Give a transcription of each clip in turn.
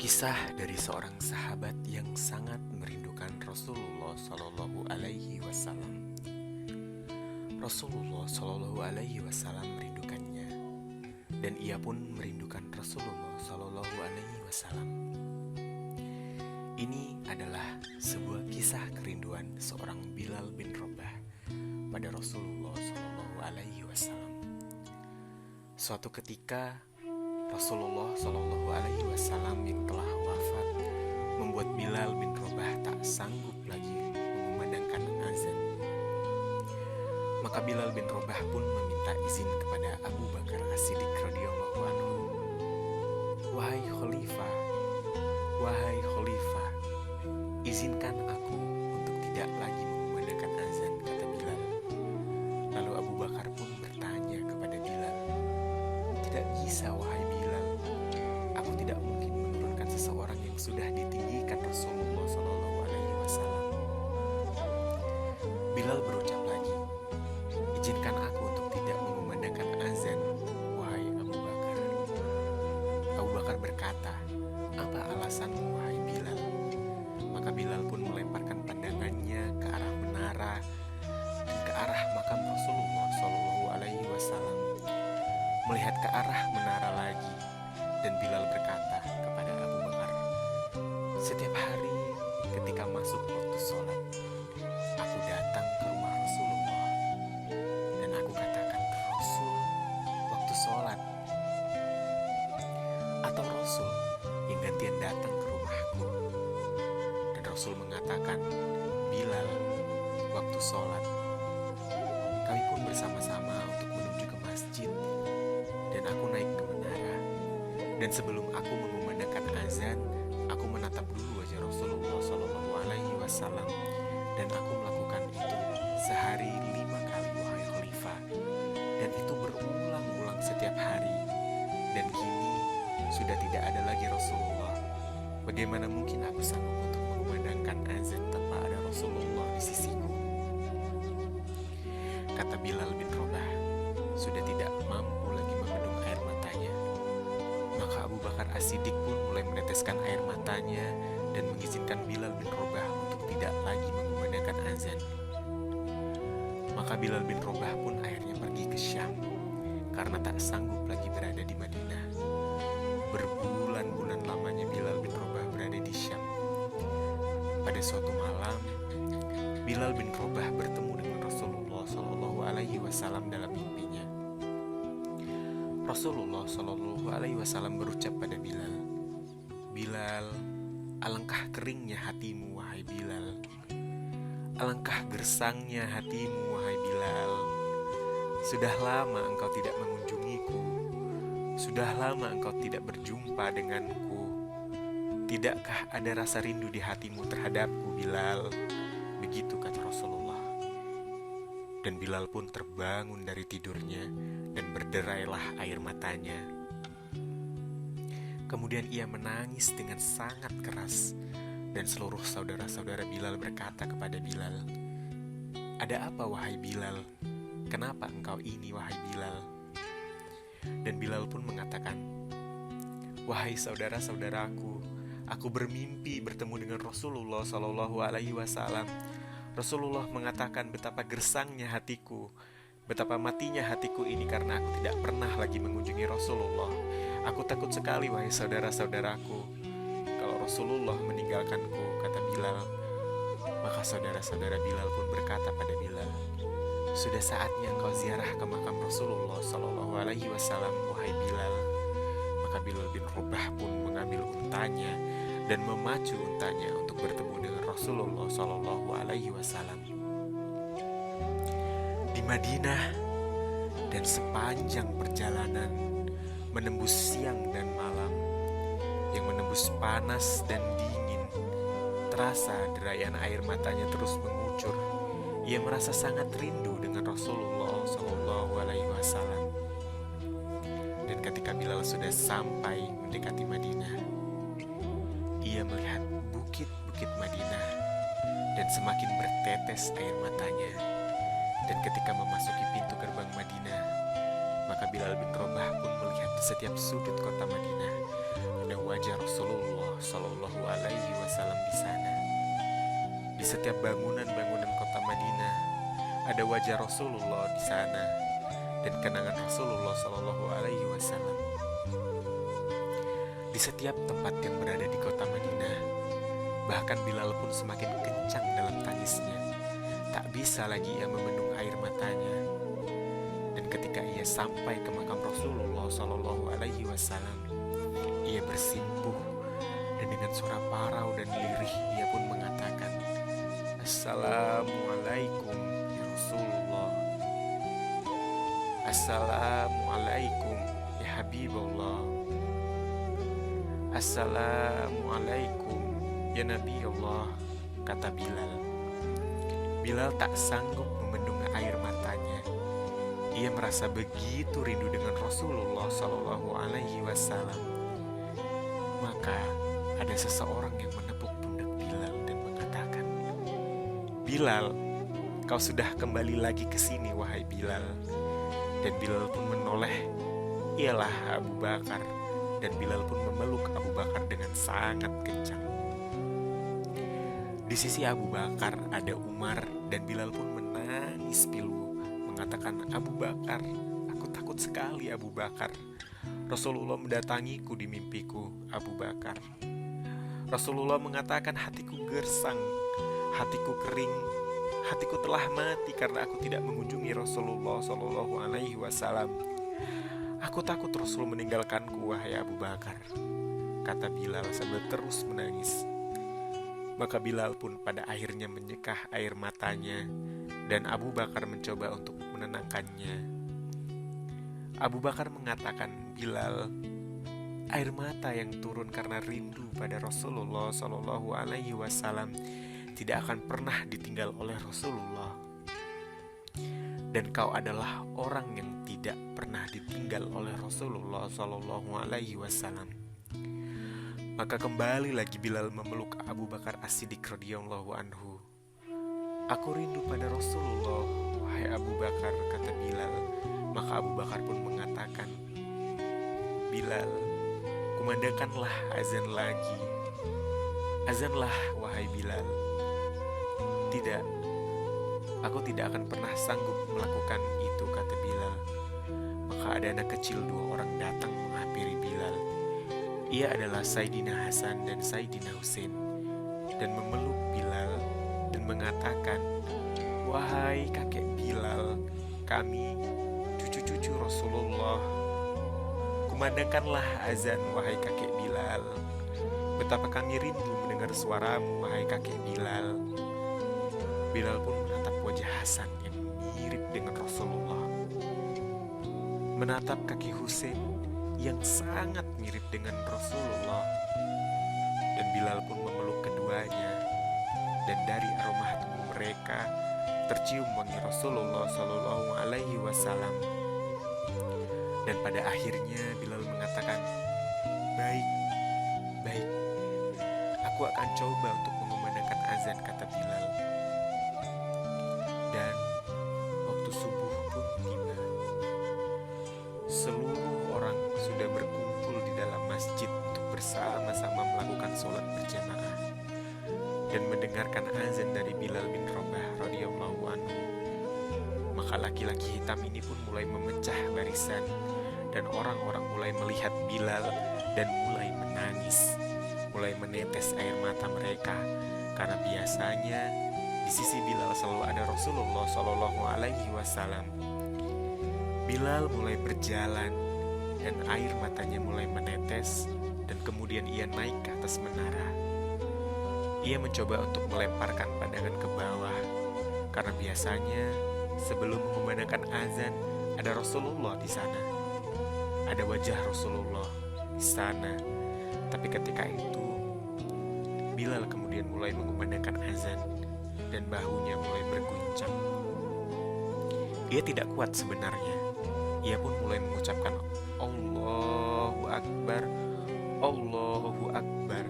Kisah dari seorang sahabat yang sangat merindukan Rasulullah Shallallahu Alaihi Wasallam. Rasulullah Shallallahu Alaihi Wasallam merindukannya, dan ia pun merindukan Rasulullah Shallallahu Alaihi Wasallam. Ini adalah sebuah kisah kerinduan seorang Bilal bin Rabah pada Rasulullah Shallallahu Alaihi Wasallam. Suatu ketika Rasulullah Shallallahu Alaihi Wasallam yang telah wafat membuat Bilal bin Rabah tak sanggup lagi mengumandangkan azan. Maka Bilal bin Rabah pun meminta izin kepada Abu Bakar As-Siddiq radhiyallahu anhu. Wahai Khalifah, izinkan aku untuk tidak lagi mengumandangkan azan, kata Bilal. Lalu Abu Bakar pun bertanya kepada Bilal, tidak bisa wahai Bilal, aku tidak mungkin menurunkan seseorang yang sudah ditinggikan Rasulullah Shallallahu Alaihi Wasallam. Bilal berucap lagi, izinkan aku untuk tidak mengumandangkan azan, wahai Abu Bakar. Abu Bakar berkata, apa alasanmu wahai Bilal? Maka Bilal pun melemparkan pandangannya ke arah menara dan ke arah makam Rasulullah Shallallahu Alaihi Wasallam. Melihat ke arah menara lagi, dan Bilal berkata kepada Abu Bakar, setiap hari ketika masuk waktu sholat, aku datang ke rumah Rasulullah dan aku katakan, Rasul, waktu sholat. Atau Rasul yang gantian datang ke rumahku. Dan Rasul mengatakan, Bilal, waktu sholat. Kami pun bersama-sama untuk menuju ke masjid. Dan aku naik ke menara. Dan sebelum aku mengumandangkan azan, aku menatap dulu wajah Rasulullah Shallallahu Alaihi Wasallam. Dan aku melakukan itu sehari 5 kali wahai Khalifah. Dan itu berulang-ulang setiap hari. Dan kini sudah tidak ada lagi Rasulullah. Bagaimana mungkin aku sanggup untuk mengumandangkan azan tanpa ada Rasulullah di sisiku? Kata Bilal bin Rabah, sudah tidak mampu lagi membendung air matanya. Maka Abu Bakar As-Siddiq pun mulai meneteskan air matanya dan mengizinkan Bilal bin Rabah untuk tidak lagi mengumandangkan azan. Maka Bilal bin Rabah pun akhirnya pergi ke Syam karena tak sanggup lagi berada di Madinah. Berbulan-bulan lamanya Bilal bin Rabah berada di Syam. Pada suatu malam, Bilal bin Rabah bertemu dengan Rasulullah Shallallahu Alaihi Wasallam dalam mimpinya. Rasulullah Shallallahu Alaihi Wasallam berucap pada Bilal, Bilal, alangkah keringnya hatimu wahai Bilal. Alangkah gersangnya hatimu wahai Bilal. Sudah lama engkau tidak mengunjungiku. Sudah lama engkau tidak berjumpa denganku. Tidakkah ada rasa rindu di hatimu terhadapku, Bilal? Begitu kata Rasulullah. Dan Bilal pun terbangun dari tidurnya dan berderailah air matanya. Kemudian ia menangis dengan sangat keras. Dan seluruh saudara-saudara Bilal berkata kepada Bilal, ada apa wahai Bilal? Kenapa engkau ini wahai Bilal? Dan Bilal pun mengatakan, wahai saudara-saudaraku, aku bermimpi bertemu dengan Rasulullah Shallallahu Alaihi Wasallam. Rasulullah mengatakan betapa gersangnya hatiku, betapa matinya hatiku ini karena aku tidak pernah lagi mengunjungi Rasulullah. Aku takut sekali wahai saudara-saudaraku, kalau Rasulullah meninggalkanku, kata Bilal. Maka saudara-saudara Bilal pun berkata pada Bilal, sudah saatnya engkau ziarah ke makam Rasulullah Shallallahu Alaihi Wasallam, wahai Bilal. Maka Bilal bin Rabah pun mengambil untanya dan memacu untanya untuk bertemu dengan Rasulullah Shallallahu Alaihi Wasallam di Madinah. Dan sepanjang perjalanan menembus siang dan malam, yang menembus panas dan dingin, terasa derayan air matanya terus mengucur. Ia merasa sangat rindu dengan Rasulullah Shallallahu Alaihi Wasallam. Dan ketika Bilal sudah sampai mendekati Madinah, ia melihat bukit-bukit Madinah dan semakin bertetes air matanya. Dan ketika memasuki pintu gerbang Madinah, maka Bilal bin Rabah pun melihat di setiap sudut kota Madinah ada wajah Rasulullah setiap bangunan-bangunan kota Madinah ada wajah Rasulullah di sana dan kenangan Rasulullah Shallallahu Alaihi Wasallam. Di setiap tempat yang berada di kota Madinah, bahkan Bilal pun semakin kencang dalam tangisnya. Tak bisa lagi ia membendung air matanya. Dan ketika ia sampai ke makam Rasulullah Shallallahu Alaihi Wasallam, ia bersimpuh dan dengan suara parau dan lirih ia pun mengatakan, "Assalamualaikum ya Rasulullah. Assalamualaikum ya Habibullah. Assalamualaikum ya Nabi Allah," kata Bilal. Bilal tak sanggup membendung air matanya. Ia merasa begitu rindu dengan Rasulullah Shallallahu Alaihi Wasallam. Maka ada seseorang yang menepuk pundak Bilal dan mengatakan, "Bilal, kau sudah kembali lagi ke sini, wahai Bilal." Dan Bilal pun menoleh, ialah Abu Bakar. Dan Bilal pun memeluk Abu Bakar dengan sangat kencang. Di sisi Abu Bakar ada Umar dan Bilal pun menangis pilu, mengatakan, "Abu Bakar, aku takut sekali Abu Bakar. Rasulullah mendatangiku di mimpiku, Abu Bakar. Rasulullah mengatakan hatiku gersang, hatiku kering, hatiku telah mati karena aku tidak mengunjungi Rasulullah Shallallahu Alaihi Wasallam. Aku takut Rasul meninggalkanku, wahai Abu Bakar," kata Bilal sambil terus menangis. Maka Bilal pun pada akhirnya menyekah air matanya dan Abu Bakar mencoba untuk menenangkannya. Abu Bakar mengatakan, "Bilal, air mata yang turun karena rindu pada Rasulullah Shallallahu Alaihi Wasallam tidak akan pernah ditinggal oleh Rasulullah. Dan kau adalah orang yang tidak pernah ditinggal oleh Rasulullah Shallallahu Alaihi Wasallam." Maka kembali lagi Bilal memeluk Abu Bakar As-Siddiq radhiyallahu anhu. "Aku rindu pada Rasulullah, wahai Abu Bakar," kata Bilal. Maka Abu Bakar pun mengatakan, "Bilal, kumandangkanlah azan lagi. Azanlah, wahai Bilal." "Tidak, aku tidak akan pernah sanggup melakukan itu," kata Bilal. Maka ada anak kecil 2 orang datang menghampiri Bilal. Ia adalah Sayyidina Hasan dan Sayyidina Husain, dan memeluk Bilal dan mengatakan, "Wahai kakek Bilal, kami cucu-cucu Rasulullah. Kumandangkanlah azan, wahai kakek Bilal. Betapa kami rindu mendengar suaramu, wahai kakek Bilal." Bilal pun menatap wajah Hasan yang mirip dengan Rasulullah, menatap kaki Husain yang sangat mirip dengan Rasulullah, dan Bilal pun memeluk keduanya, dan dari aroma tubuh mereka tercium wangi Rasulullah Shallallahu Alaihi Wasallam. Dan pada akhirnya Bilal mengatakan, "Baik, baik, aku akan coba untuk mengumandangkan azan," kata Bilal. Dan waktu subuh pun tiba. Seluruh orang sudah berkumpul di dalam masjid untuk bersama-sama melakukan sholat berjamaah dan mendengarkan azan dari Bilal bin Rabah radhiyallahu anhu. Maka laki-laki hitam ini pun mulai memecah barisan, dan orang-orang mulai melihat Bilal dan mulai menangis, mulai menetes air mata mereka, karena biasanya di sisi Bilal selalu ada Rasulullah Shallallahu Alaihi Wasallam. Bilal mulai berjalan dan air matanya mulai menetes, dan kemudian ia naik ke atas menara. Ia mencoba untuk melemparkan pandangan ke bawah, karena biasanya sebelum mengumandangkan azan ada Rasulullah di sana, ada wajah Rasulullah di sana. Tapi ketika itu Bilal kemudian mulai mengumandangkan azan dan bahunya mulai berguncang. Ia tidak kuat sebenarnya. Ia pun mulai mengucapkan Allahu Akbar, Allahu Akbar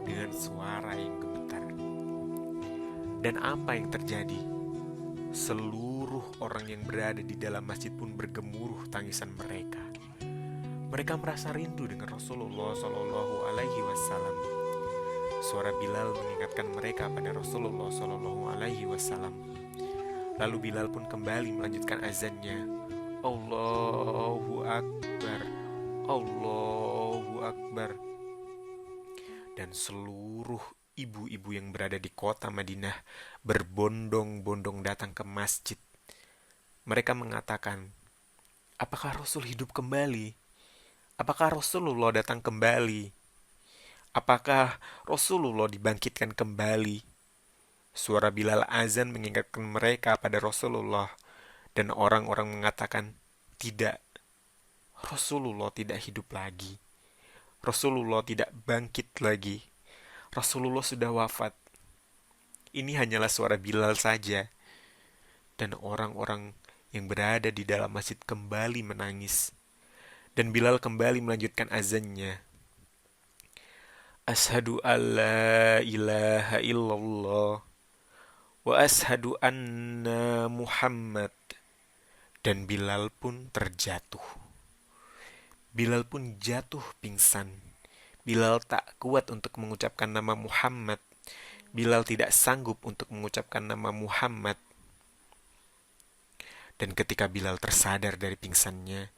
dengan suara yang gemetar. Dan apa yang terjadi? Seluruh orang yang berada di dalam masjid pun bergemuruh tangisan mereka. Mereka merasa rindu dengan Rasulullah Shallallahu Alaihi Wasallam. Suara Bilal mengingatkan mereka pada Rasulullah Shallallahu Alaihi Wasallam. Lalu Bilal pun kembali melanjutkan azannya. Allahu Akbar, Allahu Akbar. Dan seluruh ibu-ibu yang berada di kota Madinah berbondong-bondong datang ke masjid. Mereka mengatakan, apakah Rasul hidup kembali? Apakah Rasulullah datang kembali? Apakah Rasulullah dibangkitkan kembali? Suara Bilal azan mengingatkan mereka pada Rasulullah, dan orang-orang mengatakan, tidak, Rasulullah tidak hidup lagi. Rasulullah tidak bangkit lagi. Rasulullah sudah wafat. Ini hanyalah suara Bilal saja. Dan orang-orang yang berada di dalam masjid kembali menangis. Dan Bilal kembali melanjutkan azannya. Ashadu an la ilaha illallah wa ashadu anna Muhammad. Dan Bilal pun terjatuh. Bilal pun jatuh pingsan. Bilal tak kuat untuk mengucapkan nama Muhammad. Bilal tidak sanggup untuk mengucapkan nama Muhammad. Dan ketika Bilal tersadar dari pingsannya,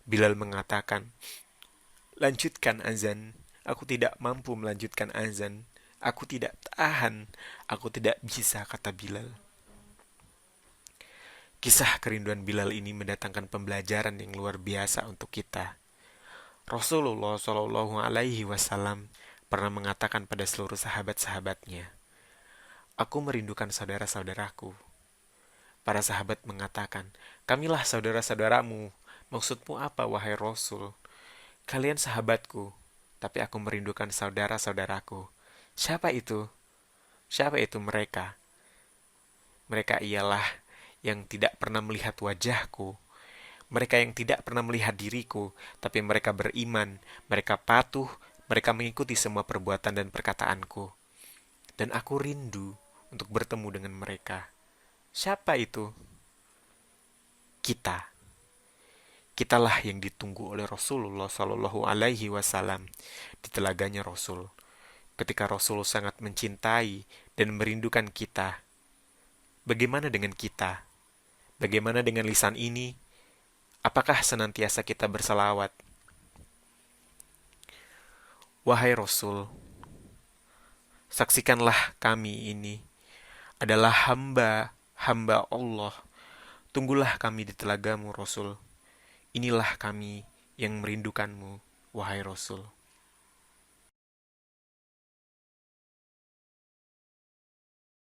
Bilal mengatakan, lanjutkan azan. Aku tidak mampu melanjutkan azan. Aku tidak tahan. Aku tidak bisa, kata Bilal. Kisah kerinduan Bilal ini mendatangkan pembelajaran yang luar biasa untuk kita. Rasulullah Shallallahu Alaihi Wasallam pernah mengatakan pada seluruh sahabat-sahabatnya, aku merindukan saudara-saudaraku. Para sahabat mengatakan, kamilah saudara-saudaramu. Maksudmu apa, wahai Rasul? Kalian sahabatku, tapi aku merindukan saudara-saudaraku. Siapa itu? Siapa itu mereka? Mereka ialah yang tidak pernah melihat wajahku. Mereka yang tidak pernah melihat diriku, tapi mereka beriman, mereka patuh, mereka mengikuti semua perbuatan dan perkataanku. Dan aku rindu untuk bertemu dengan mereka. Siapa itu? Kita. Kitalah yang ditunggu oleh Rasulullah Shallallahu Alaihi Wasallam di telaganya Rasul. Ketika Rasul sangat mencintai dan merindukan kita, bagaimana dengan kita? Bagaimana dengan lisan ini? Apakah senantiasa kita berselawat? Wahai Rasul, saksikanlah kami ini adalah hamba Allah. Tunggulah kami di telagamu, Rasul. Inilah kami yang merindukanmu, wahai Rasul.